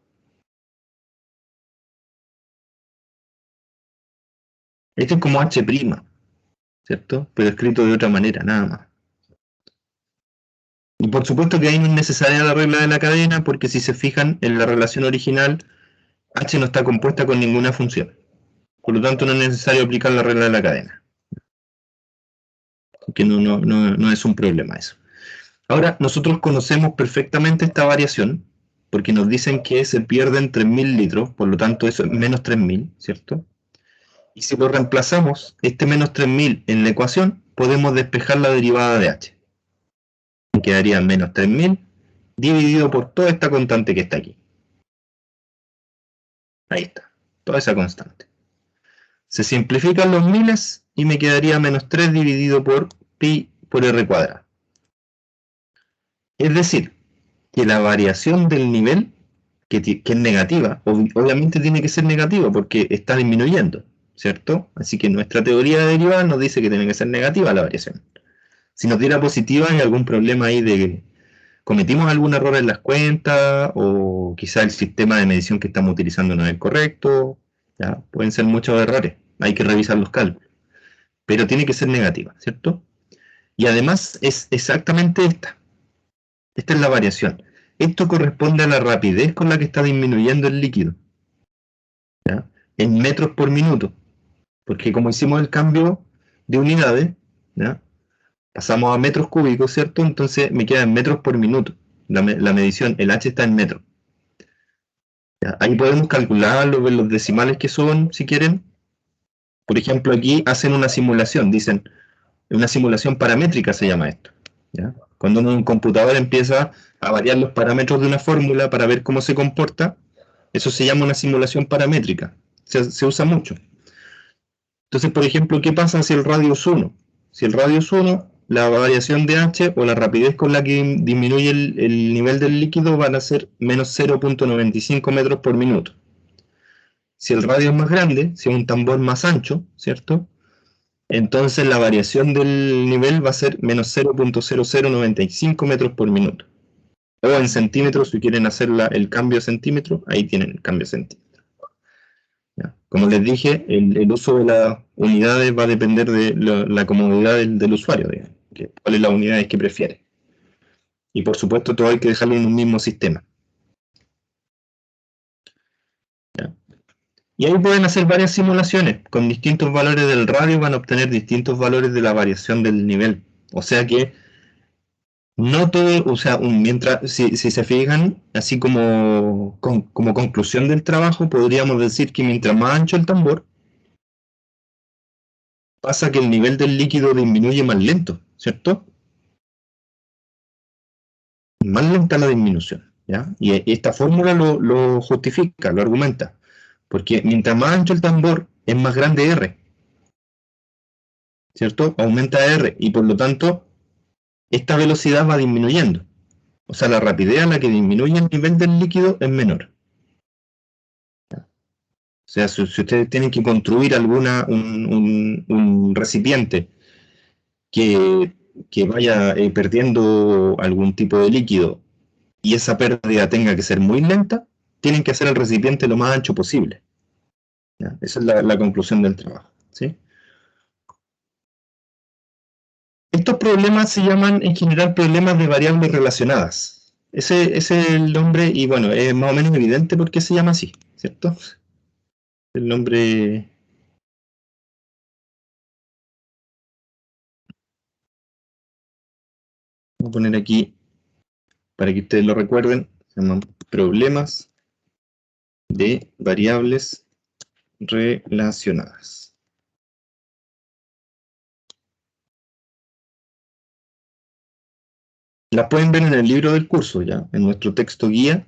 Este es como H', ¿cierto? Pero escrito de otra manera, nada más. Y por supuesto que ahí no es necesaria la regla de la cadena, porque si se fijan en la relación original, H no está compuesta con ninguna función. Por lo tanto, no es necesario aplicar la regla de la cadena. Que no es un problema eso. Ahora, nosotros conocemos perfectamente esta variación, porque nos dicen que se pierden 3000 litros, por lo tanto eso es menos 3000, ¿cierto? Y si lo reemplazamos, este menos 3000 en la ecuación, podemos despejar la derivada de H. Quedaría menos 3000 dividido por toda esta constante que está aquí. Ahí está, toda esa constante. Se simplifican los miles y me quedaría menos 3 dividido por pi por r cuadrado. Es decir, que la variación del nivel, que es negativa, obviamente tiene que ser negativa porque está disminuyendo, ¿cierto? Así que nuestra teoría de derivadas nos dice que tiene que ser negativa la variación. Si nos diera positiva, hay algún problema ahí de que cometimos algún error en las cuentas, o quizá el sistema de medición que estamos utilizando no es el correcto, ¿ya? Pueden ser muchos errores, hay que revisar los cálculos, pero tiene que ser negativa, ¿cierto? Y además es exactamente esta es la variación. Esto corresponde a la rapidez con la que está disminuyendo el líquido, ¿ya? En metros por minuto, porque como hicimos el cambio de unidades, ¿ya? Pasamos a metros cúbicos, ¿cierto? Entonces me queda en metros por minuto. La medición, el H está en metros. ¿Ya? Ahí podemos calcularlo, ver los decimales que son, si quieren, Por ejemplo, aquí hacen una simulación, dicen, una simulación paramétrica se llama esto, ¿ya? Cuando un computador empieza a variar los parámetros de una fórmula para ver cómo se comporta, eso se llama una simulación paramétrica, se usa mucho. Entonces, por ejemplo, ¿qué pasa si el radio es 1? Si el radio es 1, la variación de H o la rapidez con la que disminuye el nivel del líquido van a ser menos 0.95 metros por minuto. Si el radio es más grande, si es un tambor más ancho, ¿cierto? Entonces la variación del nivel va a ser menos 0.0095 metros por minuto. O en centímetros, si quieren hacer el cambio a centímetro, ahí tienen el cambio a centímetro. ¿Ya? Como les dije, el uso de las unidades va a depender de la comodidad del usuario, digamos, cuáles las unidades que prefiere. Y por supuesto, todo hay que dejarlo en un mismo sistema. ¿Ya? Y ahí pueden hacer varias simulaciones. Con distintos valores del radio van a obtener distintos valores de la variación del nivel. O sea que no todo, o sea, mientras, si se fijan, así como conclusión del trabajo, podríamos decir que mientras más ancho el tambor, pasa que el nivel del líquido disminuye más lento, ¿cierto? Más lenta la disminución, ¿ya? Y esta fórmula lo justifica, lo argumenta, porque mientras más ancho el tambor, es más grande R, ¿cierto? Aumenta R, y por lo tanto, esta velocidad va disminuyendo. O sea, la rapidez a la que disminuye el nivel del líquido es menor. O sea, si ustedes tienen que construir un recipiente que, que vaya perdiendo algún tipo de líquido y esa pérdida tenga que ser muy lenta, tienen que hacer el recipiente lo más ancho posible. ¿Ya? Esa es la conclusión del trabajo. ¿Sí? Estos problemas se llaman en general problemas de variables relacionadas. Ese es el nombre y bueno, es más o menos evidente por qué se llama así, ¿cierto? El nombre... Voy a poner aquí, para que ustedes lo recuerden, se llaman problemas de variables relacionadas. Las pueden ver en el libro del curso, ya, en nuestro texto guía.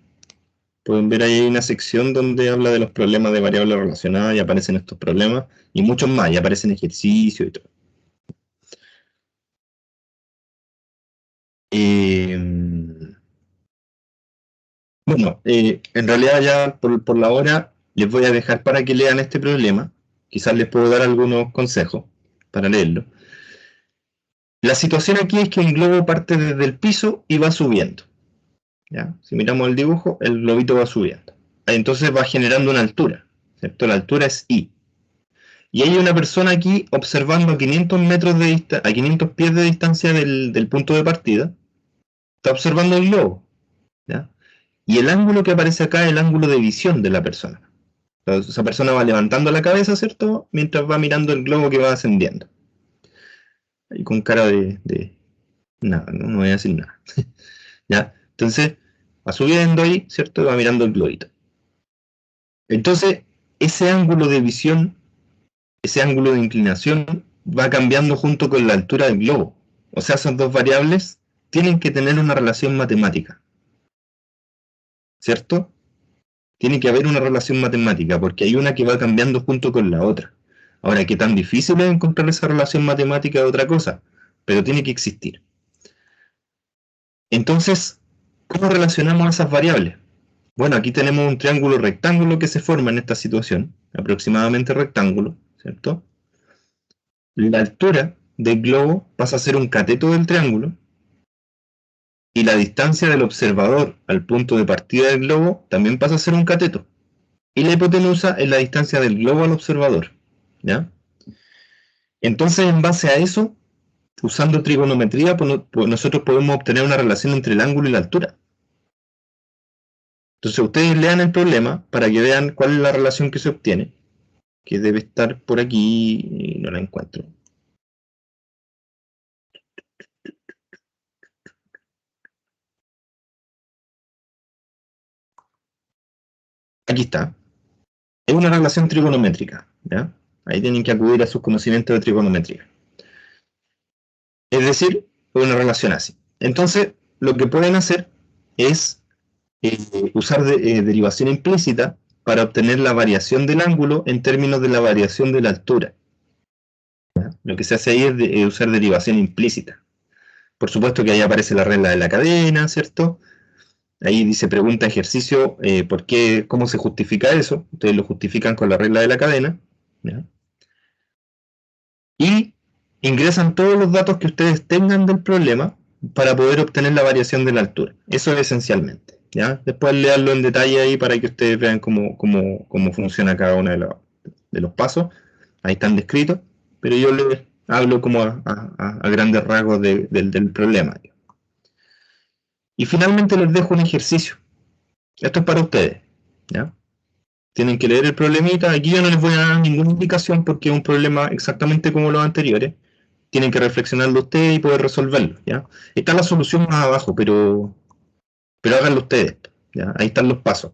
Pueden ver ahí una sección donde habla de los problemas de variables relacionadas y aparecen estos problemas y muchos más, y aparecen ejercicios y todo. Bueno, en realidad ya por la hora les voy a dejar para que lean este problema. Quizás les puedo dar algunos consejos para leerlo. La situación aquí es que un globo parte desde el piso y va subiendo. ¿Ya? Si miramos el dibujo, el globito va subiendo. Entonces va generando una altura, ¿cierto? La altura es I. Y hay una persona aquí observando a 500 a 500 pies de distancia del punto de partida. Está observando el globo, ¿ya? Y el ángulo que aparece acá es el ángulo de visión de la persona. Entonces, esa persona va levantando la cabeza, ¿cierto? Mientras va mirando el globo que va ascendiendo. Ahí con cara de nada, no voy a decir nada. ¿Ya? Entonces, va subiendo ahí, ¿cierto? Y va mirando el globito. Entonces, ese ángulo de visión, ese ángulo de inclinación, va cambiando junto con la altura del globo. O sea, esas dos variables tienen que tener una relación matemática, ¿cierto? Tiene que haber una relación matemática, porque hay una que va cambiando junto con la otra. Ahora, qué tan difícil es encontrar esa relación matemática es otra cosa, pero tiene que existir. Entonces, ¿cómo relacionamos esas variables? Bueno, aquí tenemos un triángulo rectángulo que se forma en esta situación, aproximadamente rectángulo, ¿cierto? La altura del globo pasa a ser un cateto del triángulo y la distancia del observador al punto de partida del globo también pasa a ser un cateto. Y la hipotenusa es la distancia del globo al observador, ¿ya? Entonces, en base a eso, usando trigonometría, pues nosotros podemos obtener una relación entre el ángulo y la altura. Entonces, ustedes lean el problema para que vean cuál es la relación que se obtiene, que debe estar por aquí y no la encuentro. Aquí está. Es una relación trigonométrica, ¿ya? Ahí tienen que acudir a sus conocimientos de trigonometría. Es decir, una relación así. Entonces, lo que pueden hacer es usar derivación implícita para obtener la variación del ángulo en términos de la variación de la altura. ¿Ya? Lo que se hace ahí es usar derivación implícita. Por supuesto que ahí aparece la regla de la cadena, ¿cierto? Ahí dice pregunta ejercicio, ¿por qué, cómo se justifica eso? Ustedes lo justifican con la regla de la cadena, ¿ya? Y ingresan todos los datos que ustedes tengan del problema para poder obtener la variación de la altura. Eso es esencialmente, ¿ya? Después leerlo en detalle ahí para que ustedes vean cómo funciona cada uno de los pasos. Ahí están descritos, pero yo les hablo como a grandes rasgos del problema. Y finalmente les dejo un ejercicio. Esto es para ustedes, ¿ya? Tienen que leer el problemita. Aquí yo no les voy a dar ninguna indicación porque es un problema exactamente como los anteriores. Tienen que reflexionarlo ustedes y poder resolverlo, ¿ya? Está la solución más abajo, pero háganlo ustedes, ¿ya? Ahí están los pasos.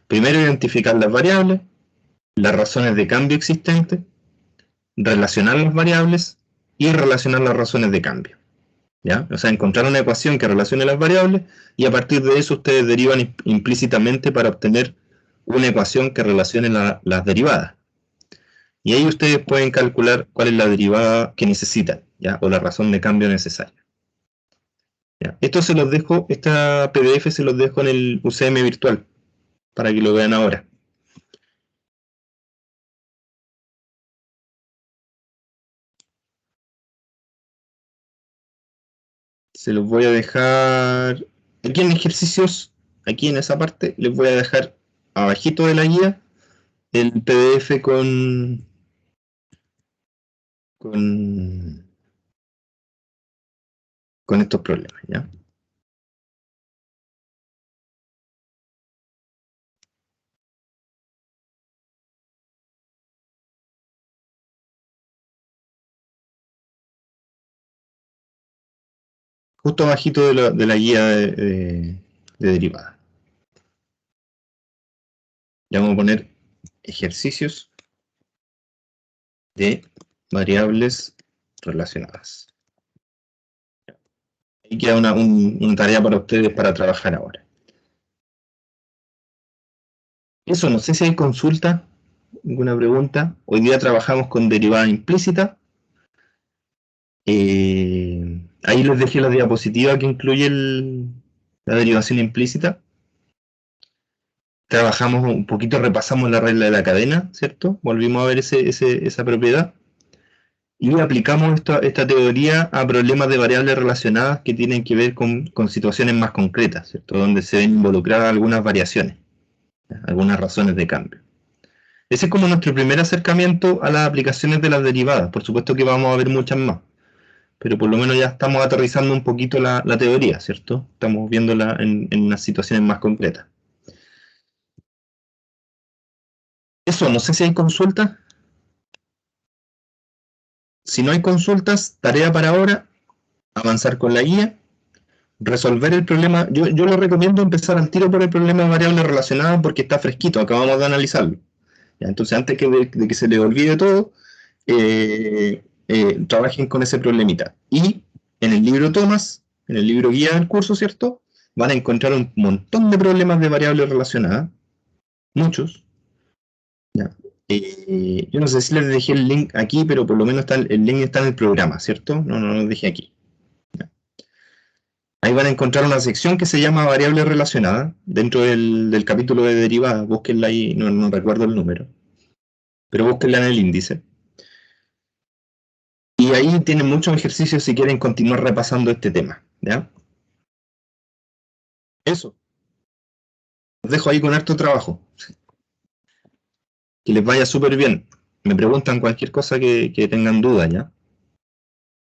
Primero, identificar las variables, las razones de cambio existentes, relacionar las variables y relacionar las razones de cambio, ¿ya? O sea, encontrar una ecuación que relacione las variables y a partir de eso ustedes derivan implícitamente para obtener una ecuación que relacione las derivadas. Y ahí ustedes pueden calcular cuál es la derivada que necesitan, ¿ya? O la razón de cambio necesaria. ¿Ya? Esto se los dejo, esta PDF se los dejo en el UCM virtual, para que lo vean ahora. Se los voy a dejar aquí en ejercicios, aquí en esa parte, les voy a dejar abajito de la guía el PDF con estos problemas, ¿ya? Justo abajito de la guía de derivada. Ya vamos a poner ejercicios de variables relacionadas. Ahí queda una tarea para ustedes para trabajar ahora. Eso, no sé si hay consulta, alguna pregunta. Hoy día trabajamos con derivada implícita. Ahí les dejé la diapositiva que incluye la derivación implícita. Trabajamos un poquito, repasamos la regla de la cadena, ¿cierto? Volvimos a ver esa propiedad. Y aplicamos esta teoría a problemas de variables relacionadas que tienen que ver con situaciones más concretas, ¿cierto? Donde se ven involucradas algunas variaciones, algunas razones de cambio. Ese es como nuestro primer acercamiento a las aplicaciones de las derivadas. Por supuesto que vamos a ver muchas más, pero por lo menos ya estamos aterrizando un poquito la teoría, ¿cierto? Estamos viéndola en unas situaciones más concretas. Eso, no sé si hay consultas. Si no hay consultas, tarea para ahora, avanzar con la guía, resolver el problema. Yo lo recomiendo empezar al tiro por el problema de variables relacionadas porque está fresquito, acabamos de analizarlo. ¿Ya? Entonces, antes de que se les olvide todo, trabajen con ese problemita. Y en el libro Thomas, en el libro guía del curso, ¿cierto? Van a encontrar un montón de problemas de variables relacionadas, muchos. ¿Ya? Yo no sé si les dejé el link aquí, pero por lo menos el link está en el programa, ¿cierto? No lo dejé aquí. ¿Ya? Ahí van a encontrar una sección que se llama variables relacionadas, dentro del capítulo de derivadas. Búsquenla ahí, no recuerdo el número, pero búsquenla en el índice. Y ahí tienen muchos ejercicios si quieren continuar repasando este tema, ¿ya? Eso. Los dejo ahí con harto trabajo. Que les vaya súper bien. Me preguntan cualquier cosa que tengan duda, ¿ya?